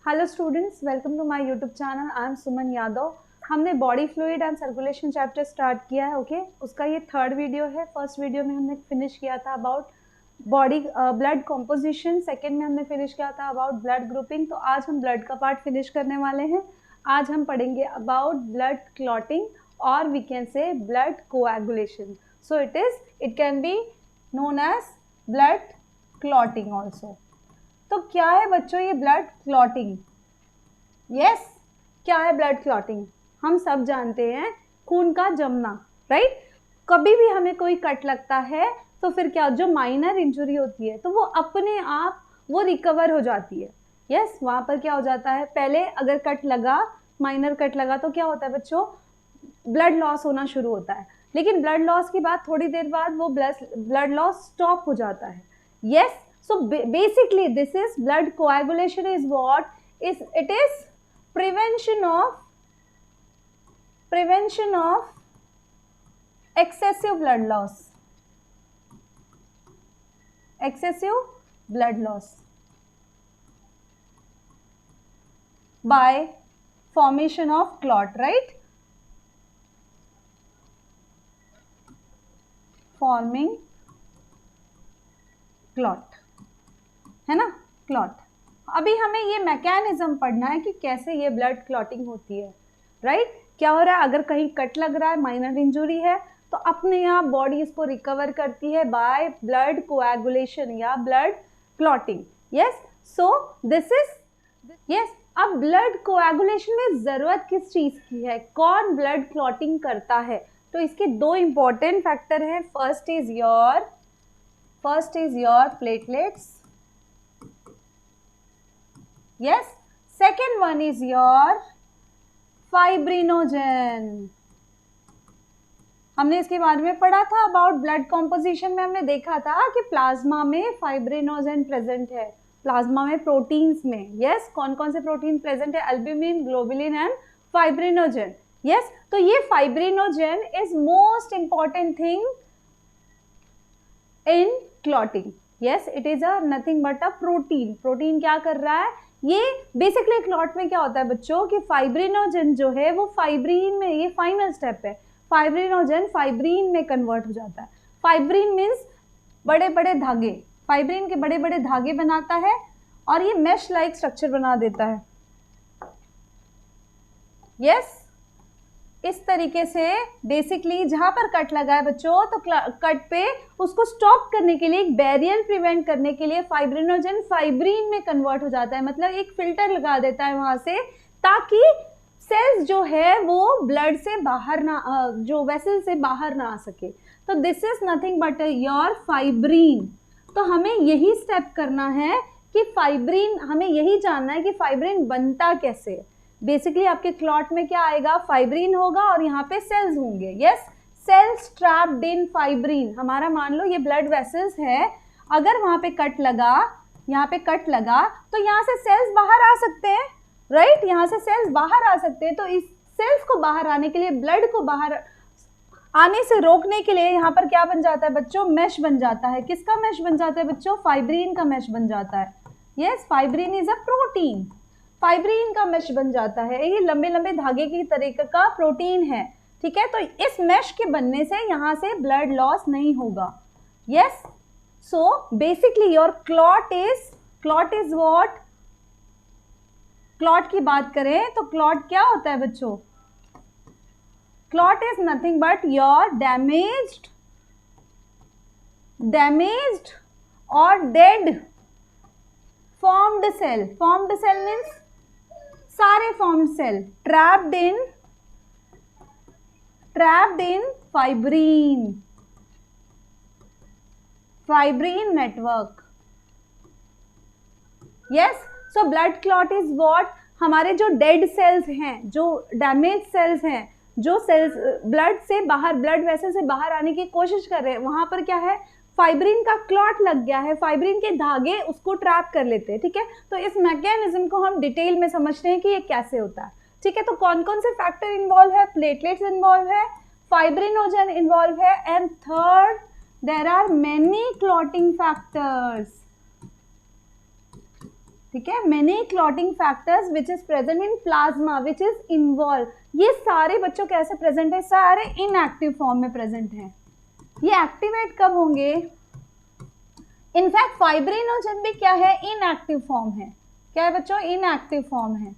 Hello students, welcome to my YouTube channel. I am Suman Yadav. हमने body fluid and circulation chapter start किया है। Okay, उसका ये third video है। फर्स्ट वीडियो में हमने फिनिश किया था about body blood composition, second में हमने फिनिश किया था अबाउट ब्लड ग्रुपिंग। तो आज हम ब्लड का पार्ट फिनिश करने वाले हैं। आज हम पढ़ेंगे अबाउट ब्लड क्लॉटिंग और we can say blood coagulation. So it can be known as blood clotting also. तो क्या है बच्चों ये ब्लड क्लॉटिंग? यस, क्या है ब्लड क्लॉटिंग? हम सब जानते हैं, खून का जमना, राइट। कभी भी हमें कोई कट लगता है तो फिर क्या, जो माइनर इंजरी होती है तो वो अपने आप वो रिकवर हो जाती है। यस, वहाँ पर क्या हो जाता है, पहले अगर कट लगा, माइनर कट लगा तो क्या होता है बच्चों, ब्लड लॉस होना शुरू होता है। लेकिन ब्लड लॉस के बाद थोड़ी देर बाद वो ब्लड लॉस स्टॉप हो जाता है। Yes, so basically this is blood coagulation is what is, it is prevention of excessive blood loss by formation of clot, right? Forming clot है ना, क्लॉट। अभी हमें ये मैकेनिज्म पढ़ना है कि कैसे ये ब्लड क्लॉटिंग होती है, राइट। क्या हो रहा है, अगर कहीं कट लग रहा है, माइनर इंजुरी है, तो अपने आप बॉडी इसको रिकवर करती है बाय ब्लड कोएगुलेशन या blood clotting. Yes, so this is yes. अब ब्लड कोएगुलेशन में जरूरत किस चीज की है, कौन ब्लड क्लॉटिंग करता है? तो इसके दो इंपॉर्टेंट फैक्टर हैं। First is your platelets, yes, second one is your fibrinogen। हमने इसके बारे में पढ़ा था अबाउट ब्लड कॉम्पोजिशन में। हमने देखा था कि प्लाज्मा में फाइब्रिनोजन प्रेजेंट है, प्लाज्मा में प्रोटीन्स में। यस, कौन कौन से प्रोटीन प्रेजेंट है? Albumin, globulin and fibrinogen. Yes, तो ये fibrinogen is most important thing in clotting. Yes, it is a nothing but a protein. Protein क्या कर रहा है, ये बेसिकली क्लॉट में क्या होता है बच्चों कि फाइब्रिनोजन जो है वो फाइब्रीन में, ये फाइनल स्टेप है, फाइब्रिनोजन फाइब्रीन में कन्वर्ट हो जाता है। फाइब्रीन मीन्स बड़े बड़े धागे, फाइब्रीन के बड़े बड़े धागे बनाता है और ये मैश लाइक स्ट्रक्चर बना देता है। यस, इस तरीके से बेसिकली जहां पर कट लगा है बच्चों, तो कट पे उसको स्टॉप करने के लिए, एक बैरियर प्रिवेंट करने के लिए फाइब्रिनोजन फाइब्रीन में कन्वर्ट हो जाता है। मतलब एक फिल्टर लगा देता है वहां से, ताकि सेल्स जो है वो ब्लड से बाहर ना, जो वेसल से बाहर ना आ सके। तो this is nothing but your fibrin. तो हमें यही स्टेप करना है कि फाइब्रीन, हमें यही जानना है कि फाइब्रीन बनता कैसे। बेसिकली आपके क्लॉट में क्या आएगा, फाइब्रीन होगा और यहाँ पे सेल्स होंगे। Yes, cells trapped in fibrin. हमारा मान लो ये ब्लड वेसल्स है, अगर वहां पे कट लगा, यहाँ पे कट लगा, तो यहाँ से सेल्स बाहर आ सकते हैं, राइट। यहाँ से सेल्स बाहर आ सकते हैं। तो इस सेल्स को बाहर आने के लिए, ब्लड को बाहर आने से रोकने के लिए यहाँ पर क्या बन जाता है बच्चों, मैश बन जाता है। किसका मैश बन जाता है बच्चों? फाइब्रीन का मैश बन जाता है। Yes, fibrin is a protein, fibrin का मैश बन जाता है। ये लंबे लंबे धागे की तरीके का प्रोटीन है, ठीक है। तो इस मैश के बनने से यहाँ से ब्लड लॉस नहीं होगा। Yes, so basically your clot is what, clot की बात करें तो क्लॉट क्या होता है बच्चों? Clot is nothing but your damaged और डेड formed cell means सारे formed cell trapped in fibrine network। yes, so blood clot is what, हमारे जो डेड सेल्स हैं, जो डैमेज सेल्स हैं, जो सेल्स ब्लड से बाहर, ब्लड वेसल से बाहर आने की कोशिश कर रहे हैं, वहां पर क्या है, फाइब्रिन का क्लॉट लग गया है, फाइब्रिन के धागे उसको ट्रैप कर लेते हैं, ठीक है। तो इस मैकेनिज्म को हम डिटेल में समझते हैं कि ये कैसे होता है, ठीक है। तो कौन कौन से फैक्टर इन्वॉल्व है? प्लेटलेट्स इन्वॉल्व है, फाइब्रिनोजन इन्वॉल्व है, and third there are many clotting factors, ठीक है, many clotting factors which is present in plasma which is involve, ये सारे बच्चों कैसे प्रेजेंट है, सारे इनएक्टिव फॉर्म में प्रेजेंट हैं। ये एक्टिवेट कब होंगे, इनफैक्ट फाइब्रिनोजन भी क्या है, इनएक्टिव फॉर्म है। क्या है बच्चों, इनएक्टिव फॉर्म है।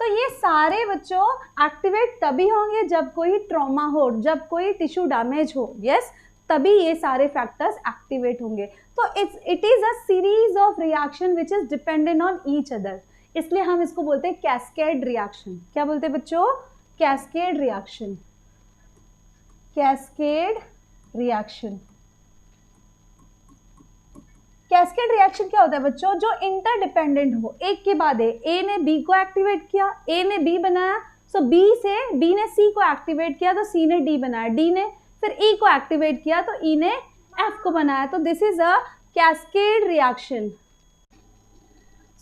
तो ये सारे बच्चों एक्टिवेट तभी होंगे जब कोई ट्रॉमा हो, जब कोई टिश्यू डैमेज हो, यस, तभी ये सारे फैक्टर्स एक्टिवेट होंगे। तो it is a series of reaction which is dependent on each other, इसलिए हम इसको बोलते हैं कैस्केड रिएक्शन। क्या बोलते हैं बच्चों, cascade reaction, cascade reaction. Cascade reaction क्या होता है बच्चों, जो इंटरडिपेंडेंट हो, एक के बाद ए ने बी को एक्टिवेट किया, ए ने बी बनाया, सो बी ने सी को एक्टिवेट किया तो सी ने डी बनाया, डी ने फिर ई को एक्टिवेट किया तो ई ने एफ को बनाया। तो this is a cascade reaction.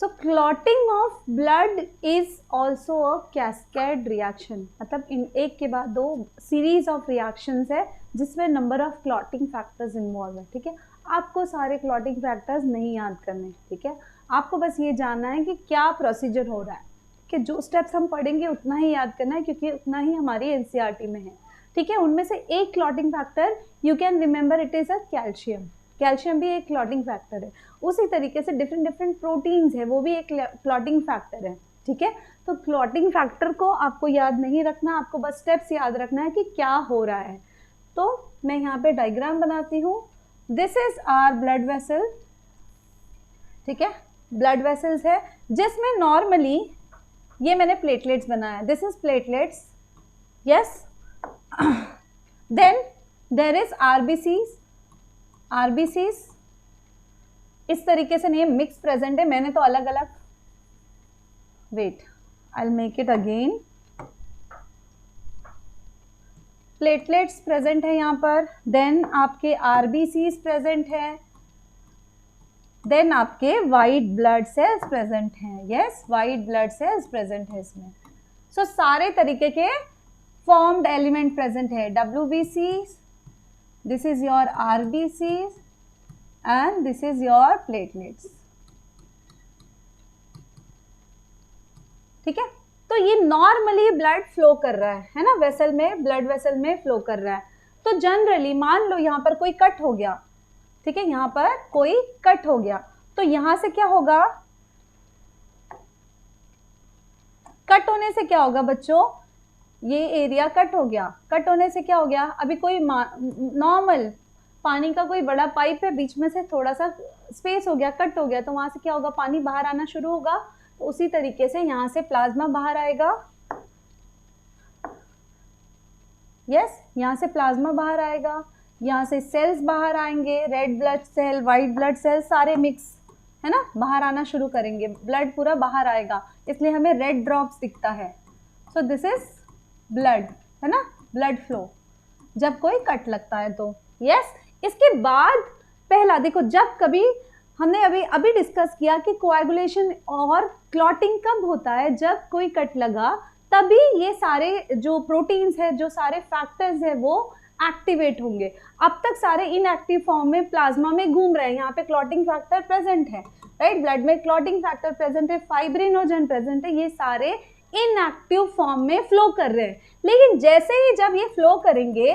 So clotting of blood is also a cascade reaction, मतलब इन एक के बाद दो सीरीज ऑफ रिएक्शंस है जिसमें number of clotting factors involve है। ठीक है, आपको सारे क्लॉटिंग फैक्टर्स नहीं याद करने, ठीक है, आपको बस ये जानना है कि क्या प्रोसीजर हो रहा है, कि जो स्टेप्स हम पढ़ेंगे उतना ही याद करना है क्योंकि उतना ही हमारी एनसीईआरटी में है। ठीक है, उनमें से एक clotting factor you can remember, it is a calcium. Calcium भी एक क्लॉटिंग फैक्टर है। उसी तरीके से डिफरेंट डिफरेंट प्रोटीन्स है, वो भी एक क्लॉटिंग फैक्टर है। ठीक है, तो क्लॉटिंग फैक्टर को आपको याद नहीं रखना, आपको बस स्टेप्स याद रखना है कि क्या हो रहा है। तो मैं यहाँ पे डायग्राम बनाती हूँ। This is our blood vessel, ठीक है, ब्लड वेसल्स है जिसमें नॉर्मली ये मैंने प्लेटलेट्स बनाया, this is platelets, yes. Then there is RBCs, RBCs इस तरीके से नहीं, मिक्स प्रेजेंट है, मैंने तो अलग अलग, wait I will make it again. Platelets present है यहाँ पर, देन आपके आरबीसीज प्रेजेंट है, देन आपके वाइट ब्लड सेल्स प्रेजेंट हैं, yes, white blood cells present है इसमें। सो सारे तरीके के फॉर्म्ड एलिमेंट प्रेजेंट है, WBCs, this is your RBCs and this is your platelets. ठीक है, तो ये नॉर्मली ब्लड फ्लो कर रहा है ना, वेसल में, ब्लड वेसल में फ्लो कर रहा है। तो जनरली मान लो यहाँ पर कोई कट हो गया, ठीक है, यहाँ पर कोई कट हो गया, तो यहाँ से क्या होगा, कट होने से क्या होगा बच्चों, ये एरिया कट हो गया, कट होने से क्या हो गया, अभी कोई नॉर्मल पानी का कोई बड़ा पाइप है, बीच में से थोड़ा सा स्पेस हो गया, कट हो गया, तो वहां से क्या होगा, पानी बाहर आना शुरू होगा। तो उसी तरीके से यहाँ से प्लाज्मा बाहर आएगा, यस, यहाँ से प्लाज्मा बाहर आएगा, यहाँ से सेल्स बाहर आएंगे, red blood cell, white blood cell, सारे मिक्स है ना, बाहर आना शुरू करेंगे, ब्लड पूरा बाहर आएगा, इसलिए हमें रेड ड्रॉप्स दिखता है। सो दिस इज ब्लड, है ना, ब्लड फ्लो जब कोई कट लगता है तो, यस। इसके बाद पहला देखो, जब कभी हमने अभी डिस्कस किया कि कोएगुलेशन और क्लॉटिंग कब होता है, जब कोई कट लगा तभी ये सारे जो प्रोटीन्स है, जो सारे फैक्टर्स है वो एक्टिवेट होंगे। अब तक सारे इनएक्टिव फॉर्म में प्लाज्मा में घूम रहे हैं, यहाँ पे क्लॉटिंग फैक्टर प्रेजेंट है, राइट, ब्लड में क्लॉटिंग फैक्टर प्रेजेंट है, फाइब्रिनोजन प्रेजेंट है, ये सारे इनएक्टिव फॉर्म में फ्लो कर रहे हैं। लेकिन जैसे ही जब ये फ्लो करेंगे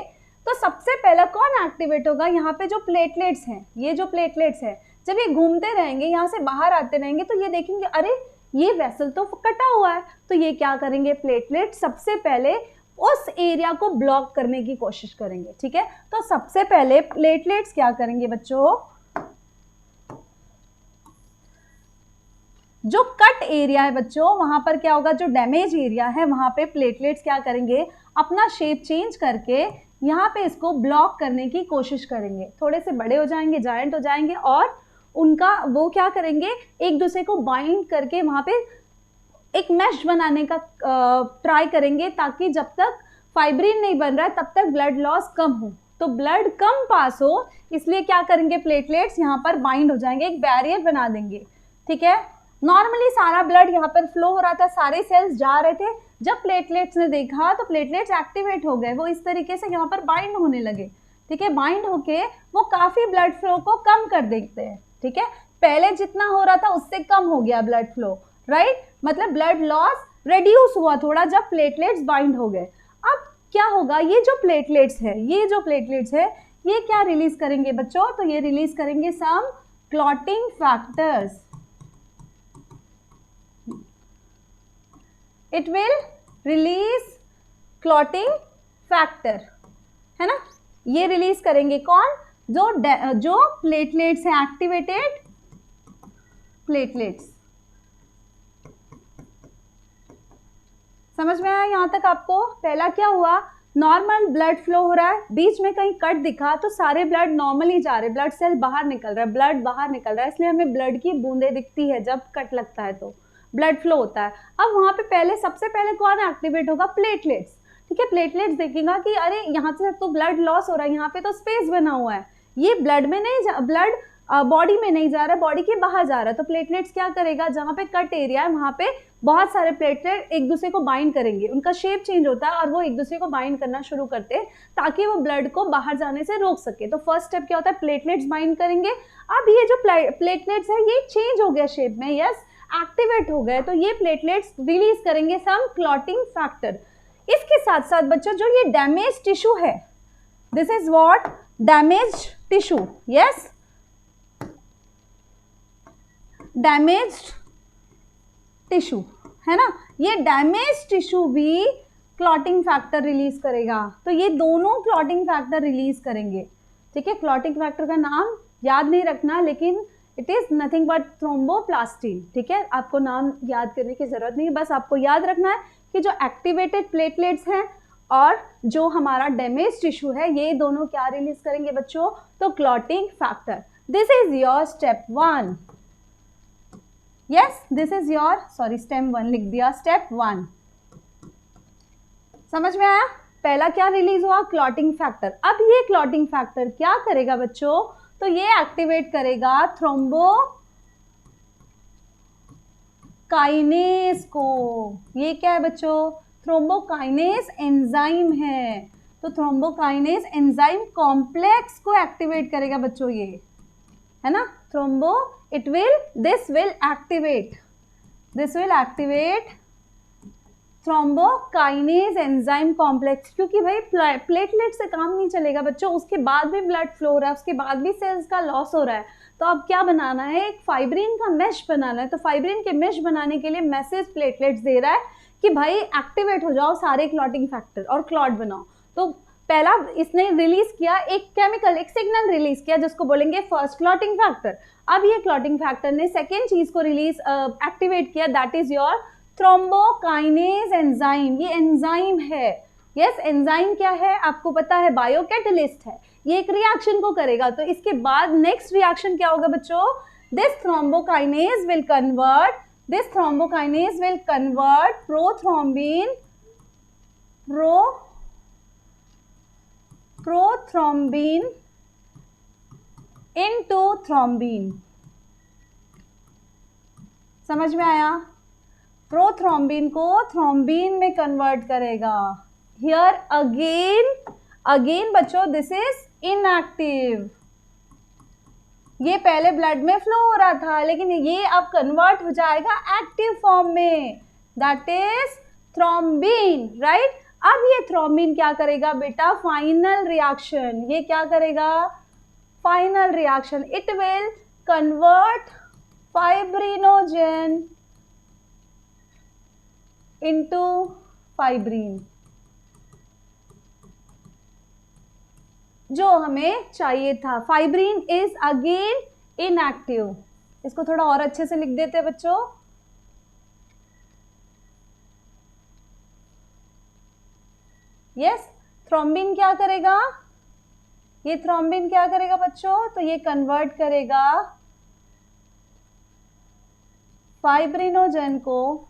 तो सबसे पहला कौन एक्टिवेट होगा, यहाँ पे जो प्लेटलेट्स हैं, ये जो प्लेटलेट्स हैं, जब ये घूमते रहेंगे, यहाँ से बाहर आते रहेंगे, तो ये देखेंगे अरे ये वेसल तो कटा हुआ है, तो ये क्या करेंगे, प्लेटलेट सबसे पहले उस एरिया को ब्लॉक करने की कोशिश करेंगे। ठीक है, तो सबसे पहले प्लेटलेट्स क्या करेंगे बच्चों, जो कट एरिया है बच्चों, वहां पर क्या होगा, जो डैमेज एरिया है वहां पे प्लेटलेट्स क्या करेंगे, अपना शेप चेंज करके यहाँ पे इसको ब्लॉक करने की कोशिश करेंगे, थोड़े से बड़े हो जाएंगे, जायंट हो जाएंगे, और उनका वो क्या करेंगे, एक दूसरे को बाइंड करके वहां पे एक मैश बनाने का ट्राई करेंगे, ताकि जब तक फाइब्रिन नहीं बन रहा है तब तक ब्लड लॉस कम हो, तो ब्लड कम पास हो, इसलिए क्या करेंगे, प्लेटलेट्स यहाँ पर बाइंड हो जाएंगे, एक बैरियर बना देंगे। ठीक है, नॉर्मली सारा ब्लड यहाँ पर फ्लो हो रहा था, सारे सेल्स जा रहे थे, जब प्लेटलेट्स ने देखा तो प्लेटलेट्स एक्टिवेट हो गए, वो इस तरीके से यहाँ पर बाइंड होने लगे। ठीक है, बाइंड होके वो काफ़ी ब्लड फ्लो को कम कर देते हैं। ठीक है, पहले जितना हो रहा था उससे कम हो गया ब्लड फ्लो, राइट, मतलब ब्लड लॉस रेड्यूस हुआ थोड़ा जब प्लेटलेट्स बाइंड हो गए। अब क्या होगा, ये जो प्लेटलेट्स है ये क्या रिलीज करेंगे बच्चों, तो ये रिलीज करेंगे some clotting factors. It will release clotting factor, है ना, ये रिलीज करेंगे कौन, जो प्लेटलेट्स हैं, एक्टिवेटेड प्लेटलेट्स। समझ में आया यहाँ तक आपको? पहला क्या हुआ, नॉर्मल ब्लड फ्लो हो रहा है, बीच में कहीं कट दिखा तो सारे ब्लड नॉर्मली जा रहे, ब्लड सेल बाहर निकल रहा है, ब्लड बाहर निकल रहा है, इसलिए हमें ब्लड की बूंदें दिखती है जब कट लगता है तो ब्लड फ्लो होता है। अब वहाँ पे सबसे पहले कौन एक्टिवेट होगा, प्लेटलेट्स, ठीक है। प्लेटलेट्स देखेगा कि अरे यहाँ से तो ब्लड लॉस हो रहा है, यहाँ पे तो स्पेस बना हुआ है, ये ब्लड में नहीं, ब्लड बॉडी में नहीं जा रहा है, बॉडी के बाहर जा रहा है, तो प्लेटलेट्स क्या करेगा, जहाँ पे कट एरिया है वहाँ पे बहुत सारे प्लेटलेट एक दूसरे को बाइंड करेंगे, उनका शेप चेंज होता है और वो एक दूसरे को बाइंड करना शुरू करते हैं ताकि वो ब्लड को बाहर जाने से रोक सके। तो फर्स्ट स्टेप क्या होता है, प्लेटलेट्स बाइंड करेंगे। अब ये जो प्लेटलेट्स है ये चेंज हो गया शेप में, यस, एक्टिवेट हो गए, तो ये प्लेटलेट्स रिलीज करेंगे सम क्लॉटिंग फैक्टर। इसके साथ साथ बच्चों जो ये डैमेज टिश्यू है, this is what, damage tissue, yes, damaged tissue, है ना, ये डैमेज टिश्यू भी क्लॉटिंग फैक्टर रिलीज करेगा। तो ये दोनों क्लॉटिंग फैक्टर रिलीज करेंगे, ठीक है। क्लॉटिंग फैक्टर का नाम याद नहीं रखना, लेकिन it is nothing but thromboplastin, ठीक है, आपको नाम याद करने की जरूरत नहीं है, बस आपको याद रखना है कि जो एक्टिवेटेड प्लेटलेट्स हैं और जो हमारा डैमेज टिश्यू है ये दोनों क्या रिलीज करेंगे बच्चों, तो clotting factor. This is your step 1, yes, this is your, sorry step 1 लिख दिया, स्टेप 1। समझ में आया? पहला क्या रिलीज हुआ, क्लॉटिंग फैक्टर। अब ये क्लॉटिंग फैक्टर क्या करेगा बच्चों, तो ये एक्टिवेट करेगा थ्रोम्बोकाइनेस को। ये क्या है बच्चों, थ्रोम्बोकाइनेस एंजाइम है, तो थ्रोम्बोकाइनेस एंजाइम कॉम्प्लेक्स को एक्टिवेट करेगा बच्चों, ये है ना, this will activate thrombokinase enzyme complex, क्योंकि भाई प्लेटलेट से काम नहीं चलेगा बच्चों, उसके बाद भी ब्लड फ्लो हो रहा है, उसके बाद भी सेल्स का लॉस हो रहा है, तो अब क्या बनाना है, एक फाइब्रिन का मेश बनाना है। तो फाइब्रिन के मेश बनाने के लिए मैसेज प्लेटलेट्स दे रहा है कि भाई एक्टिवेट हो जाओ सारे क्लॉटिंग फैक्टर और क्लॉट बनाओ। तो पहला इसने रिलीज किया एक केमिकल, एक सिग्नल रिलीज किया जिसको बोलेंगे फर्स्ट क्लॉटिंग फैक्टर। अब ये क्लॉटिंग फैक्टर ने सेकेंड चीज को रिलीज एक्टिवेट किया, that is your thrombokinase enzyme. ये एंजाइम है, यस, एंजाइम क्या है आपको पता है, बायोकैटलिस्ट है, ये एक रिएक्शन को करेगा। तो इसके बाद नेक्स्ट रिएक्शन क्या होगा बच्चों, this thrombokinase will convert prothrombin into thrombin. समझ में आया? प्रोथ्रोम्बिन को थ्रोम्बिन में कन्वर्ट करेगा। हियर अगेन बच्चों दिस इज इनएक्टिव। ये पहले ब्लड में फ्लो हो रहा था, लेकिन ये अब कन्वर्ट हो जाएगा एक्टिव फॉर्म में, दैट इज थ्रोम्बिन, राइट। अब ये थ्रोम्बिन क्या करेगा बेटा, फाइनल रिएक्शन, ये क्या करेगा, final reaction, it will convert fibrinogen into fibrin, जो हमें चाहिए था। Fibrin is again inactive. इसको थोड़ा और अच्छे से लिख देते हैं बच्चों। यस, थ्रोम्बिन क्या करेगा, ये थ्रोम्बिन क्या करेगा बच्चों, तो ये कन्वर्ट करेगा फाइब्रिनोजन को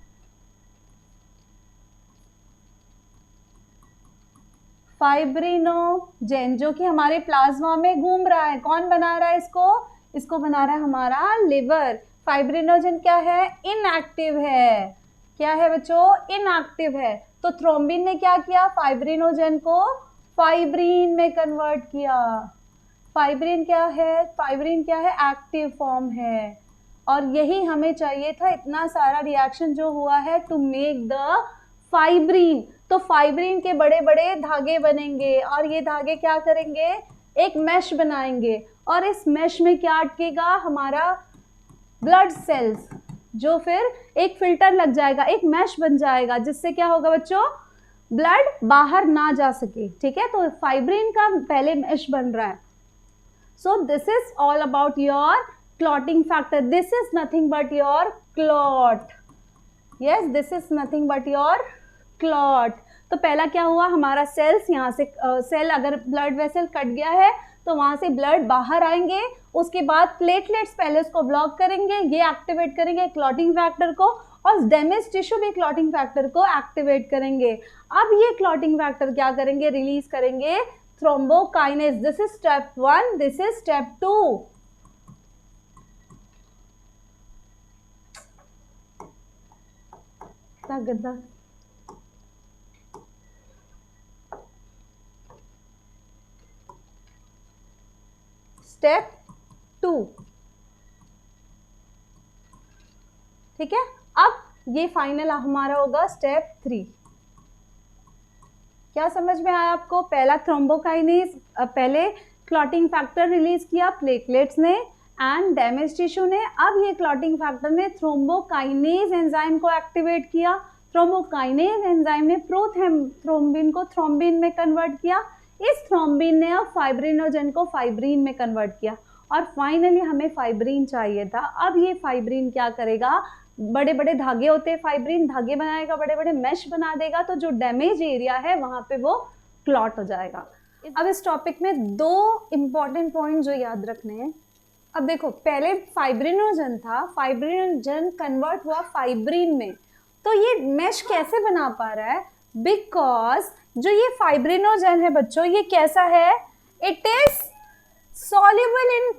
फाइब्रिनोजेन, जो कि हमारे प्लाज्मा में घूम रहा है। कौन बना रहा है इसको बना रहा है हमारा लिवर। फाइब्रिनोजेन क्या है, इनएक्टिव है। क्या है बच्चों, इनएक्टिव है। तो थ्रोम्बिन ने क्या किया, फाइब्रिनोजेन को फाइब्रिन में कन्वर्ट किया। फाइब्रिन क्या है? फाइब्रिन क्या है? एक्टिव फॉर्म है। और यही हमें चाहिए था, इतना सारा रिएक्शन जो हुआ है टू मेक द फाइब्रिन। तो फाइब्रिन के बड़े बड़े धागे बनेंगे और ये धागे क्या करेंगे? एक मैश बनाएंगे और इस मैश में क्या अटकेगा? हमारा ब्लड सेल्स, जो फिर एक फिल्टर लग जाएगा, एक मैश बन जाएगा, जिससे क्या होगा बच्चों? ब्लड बाहर ना जा सके। ठीक है, तो फाइब्रिन का पहले मैश बन रहा है। So this is all about your clotting factor. This is nothing but your clot. Yes, this is nothing but your clot. तो पहला क्या हुआ? हमारा सेल्स, यहाँ से सेल अगर ब्लड वेसल कट गया है तो वहाँ से ब्लड बाहर आएंगे, उसके बाद प्लेटलेट्स पहले उसको ब्लॉक करेंगे, ये एक्टिवेट करेंगे क्लॉटिंग फैक्टर को, और डैमेज टिश्यू भी क्लॉटिंग फैक्टर को एक्टिवेट करेंगे। अब ये क्लॉटिंग फैक्टर क्या करेंगे? रिलीज करेंगे thrombokinase. This is step 1, this is step 2। गद्दा स्टेप 2। ठीक है, अब ये फाइनल हमारा होगा स्टेप 3। क्या समझ में आया आपको? पहला थ्रोम्बोकाइनेज, पहले क्लॉटिंग फैक्टर रिलीज किया प्लेटलेट्स ने एंड डैमेज टिश्यू ने। अब ये क्लॉटिंग फैक्टर ने थ्रोम्बोकाइनेज एंजाइम को एक्टिवेट किया। थ्रोम्बोकाइनेज एंजाइम ने प्रोथ्रोम्बिन को थ्रोम्बिन में कन्वर्ट किया। इस थ्रोम्बिन ने अब फाइब्रिनोजन को फाइब्रिन में कन्वर्ट किया और फाइनली हमें फाइब्रिन चाहिए था। अब ये फाइब्रिन क्या करेगा? बड़े बड़े धागे होते हैं, फाइब्रिन धागे बनाएगा, बड़े बड़े मैश बना देगा, तो जो डैमेज एरिया है वहाँ पे वो क्लॉट हो जाएगा। अब इस टॉपिक में 2 इम्पॉर्टेंट पॉइंट जो याद रखने हैं। अब देखो, पहले फाइब्रिनोजन था, फाइब्रिनोजन कन्वर्ट हुआ फाइब्रिन में, तो ये मैश कैसे बना पा रहा है? बिकॉज जो ये फाइब्रिनोजन है बच्चों, ये कैसा है? It is soluble in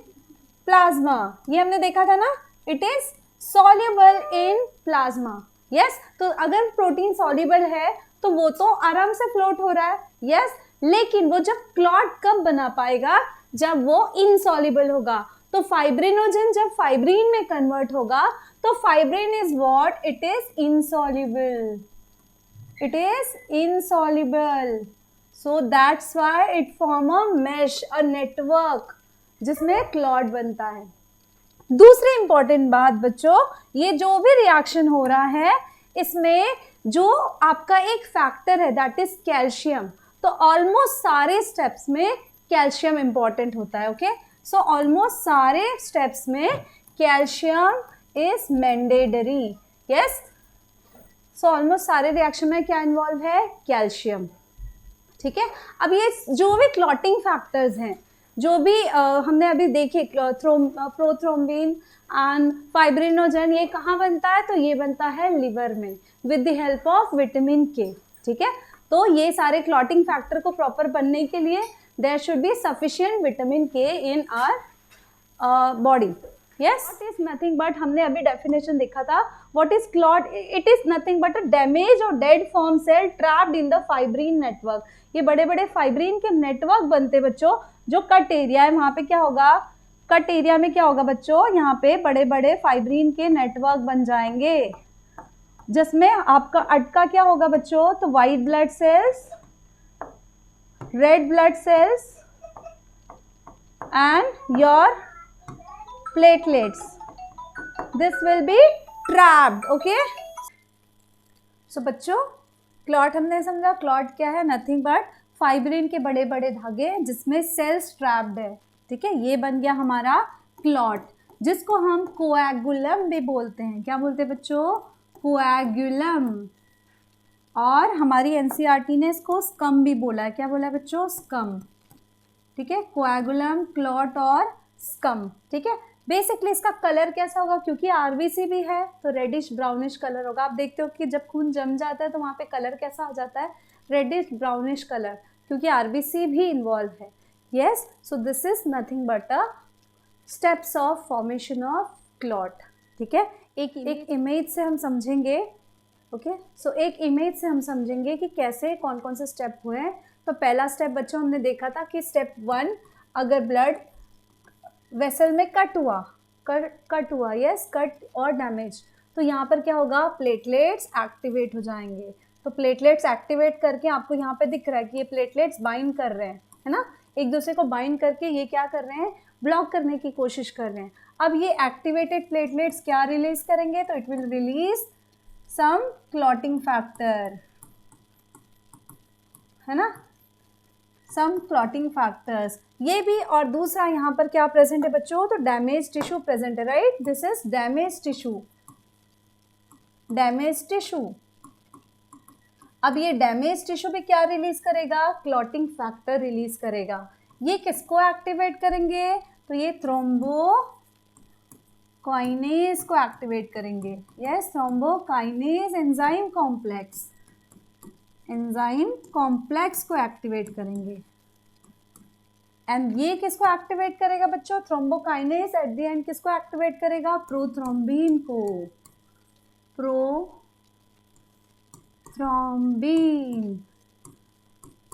plasma. ये हमने देखा था ना, it is soluble in plasma. Yes, तो अगर प्रोटीन सॉल्युबल है तो वो तो आराम से फ्लोट हो रहा है। यस, लेकिन वो जब क्लॉट कब बना पाएगा? जब वो इनसॉल्युबल होगा। तो फाइब्रिनोजन जब फाइब्रिन में कन्वर्ट होगा तो fibrin is what? It is insoluble. It is insoluble, so that's why it form a mesh, a network, जिसमें क्लॉट बनता है। दूसरी इंपॉर्टेंट बात बच्चों, ये जो भी रिएक्शन हो रहा है इसमें जो आपका एक फैक्टर है दैट इज कैल्शियम, तो ऑलमोस्ट सारे स्टेप्स में कैल्शियम इंपॉर्टेंट होता है। ओके, सो ऑलमोस्ट सारे स्टेप्स में calcium is mandatory. Yes, so almost सारे रिएक्शन में क्या इन्वॉल्व है? कैल्शियम। ठीक है, अब ये जो भी क्लॉटिंग फैक्टर्स हैं, जो भी हमने अभी देखे, प्रोथ्रोम्बिन एंड फाइब्रिनोजन, ये कहाँ बनता है? तो ये बनता है लिवर में with the help of vitamin के। ठीक है, तो ये सारे क्लॉटिंग फैक्टर को प्रॉपर बनने के लिए there should be sufficient vitamin K in our body. Yes, it is nothing but, हमने अभी डेफिनेशन देखा था, what is clot? It is nothing but a damage और dead form cell trapped in the fibrin network. ये बड़े बड़े fibrin के network बनते बच्चों, जो कट एरिया है वहां पे क्या होगा? कट एरिया में क्या होगा बच्चों? यहाँ पे बड़े बड़े फाइब्रिन के नेटवर्क बन जाएंगे, जिसमें आपका अटका क्या होगा बच्चों? तो white blood cells, red blood cells and your platelets. This will be trapped. Okay, so बच्चों, क्लॉट हमने समझा, क्लॉट क्या है? नथिंग बट फाइब्रिन के बड़े बड़े धागे जिसमें सेल्स ट्रैप्ड है। ठीक है, ये बन गया हमारा क्लॉट, जिसको हम कोएगुलम भी बोलते हैं। क्या बोलते हैं बच्चों? कोएगुलम। और हमारी एनसीईआरटी ने इसको स्कम भी बोला है। क्या बोला है बच्चों? स्कम। ठीक है, कोएगुलम, क्लॉट और स्कम। ठीक है, बेसिकली इसका कलर कैसा होगा? क्योंकि आरबीसी भी है तो रेडिश ब्राउनिश कलर होगा। आप देखते हो कि जब खून जम जाता है तो वहाँ पे कलर कैसा हो जाता है? रेडिश ब्राउनिश कलर, क्योंकि आरबीसी भी इन्वॉल्व है। Yes, so this is nothing but a steps of formation of clot. ठीक है, एक इमेज से हम समझेंगे। ओके, सो एक इमेज से हम समझेंगे कि कैसे कौन कौन से स्टेप हुए हैं। तो पहला स्टेप बच्चों हमने देखा था कि स्टेप 1 अगर ब्लड वेसल में कट हुआ यस, कट और डैमेज, तो यहाँ पर क्या होगा, प्लेटलेट्स एक्टिवेट हो जाएंगे। तो प्लेटलेट्स एक्टिवेट करके आपको यहाँ पे दिख रहा है कि ये प्लेटलेट्स बाइंड कर रहे हैं, है ना, एक दूसरे को बाइंड करके ये क्या कर रहे हैं, ब्लॉक करने की कोशिश कर रहे हैं। अब ये एक्टिवेटेड प्लेटलेट्स क्या रिलीज करेंगे, तो it will release some clotting factor, है ना, सम क्लॉटिंग फैक्टर्स। ये भी, और दूसरा यहाँ पर क्या प्रेजेंट है बच्चों, तो डैमेज टिश्यू प्रेजेंट है, right, this is damage tissue, damage tissue. अब ये डैमेज टिश्यू भी क्या रिलीज करेगा, क्लॉटिंग फैक्टर रिलीज करेगा। ये किसको एक्टिवेट करेंगे, तो ये थ्रोम्बोकाइनेज को एक्टिवेट करेंगे, यस, थ्रोम्बोकाइनेज एंजाइम कॉम्प्लेक्स को एक्टिवेट करेंगे। एंड ये किसको एक्टिवेट करेगा बच्चों, थ्रोम्बोकाइनेज एट द एंड किसको एक्टिवेट करेगा, प्रोथ्रोम्बिन को, प्रोथ्रोम्बिन,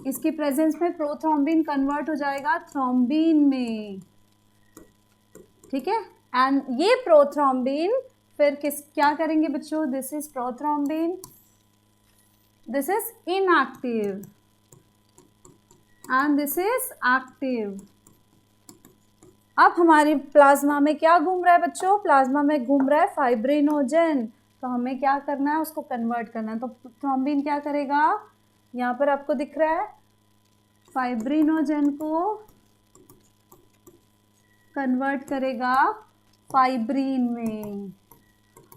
इसकी प्रेजेंस में प्रोथ्रोम्बिन कन्वर्ट हो जाएगा थ्रोम्बिन में, ठीक है। एंड ये प्रोथ्रोम्बिन फिर क्या करेंगे बच्चों, this is prothrombin, this is inactive and this is active. अब हमारी प्लाज्मा में क्या घूम रहा है बच्चों, प्लाज्मा में घूम रहा है फाइब्रिनोजन, तो हमें क्या करना है, उसको कन्वर्ट करना है। तो थ्रोम्बिन क्या करेगा, यहाँ पर आपको दिख रहा है, फाइब्रिनोजन को कन्वर्ट करेगा फाइब्रिन में।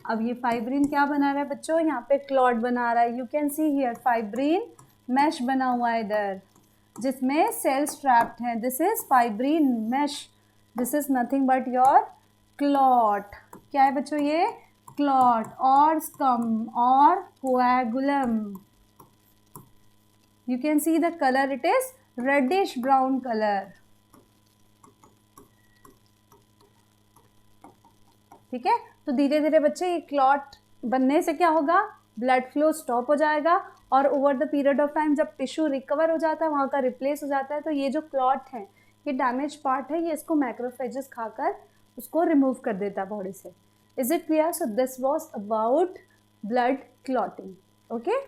अब ये फाइब्रिन क्या बना रहा है बच्चों, यहाँ पे क्लॉट बना रहा है, you can see here fibrin mesh बना हुआ है इधर, जिसमें सेल्स ट्रैप्ड हैं, this is fibrin mesh, this is nothing but your clot. क्या है बच्चों, ये क्लॉट और स्कम और coagulum, you can see the colour, it is reddish brown colour, ठीक है। तो धीरे धीरे बच्चे ये क्लॉट बनने से क्या होगा, ब्लड फ्लो स्टॉप हो जाएगा, और over the period of time जब टिश्यू रिकवर हो जाता है, वहाँ का रिप्लेस हो जाता है, तो ये जो क्लॉट है, ये डैमेज पार्ट है, ये इसको मैक्रोफेजेस खाकर उसको रिमूव कर देता है बॉडी से। Is it clear? So this was about blood clotting, okay.